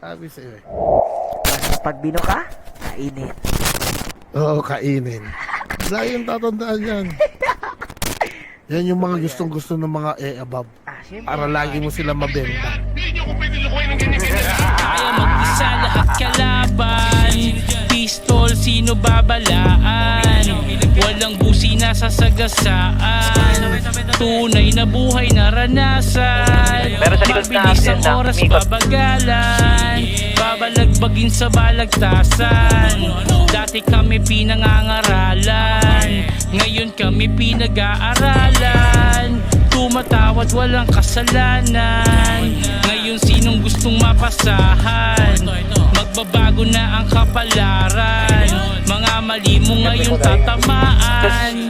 Sabi sa'yo eh. Pag bino ka, kainin. Oo, kainin. Lagi yung tatandaan yan. Yan yung mga gustong-gusto ng mga above. Siyempre. Para lagi mo sila mabenta. Kaya mag-isa lahat kalaban. Pistol, sino babalaan? Walang busi na sasagasaan. Tunay na buhay naranasan. Mabilis ang oras babagalan. Babalagbagin sa balagtasan. Dati kami pinangangaralan, ngayon kami pinag-aaralan. Tumatawad walang kasalanan, ngayon sinong gustong mapasahan? Magbabago na ang kapalaran, mga mali mo ngayon tatamaan.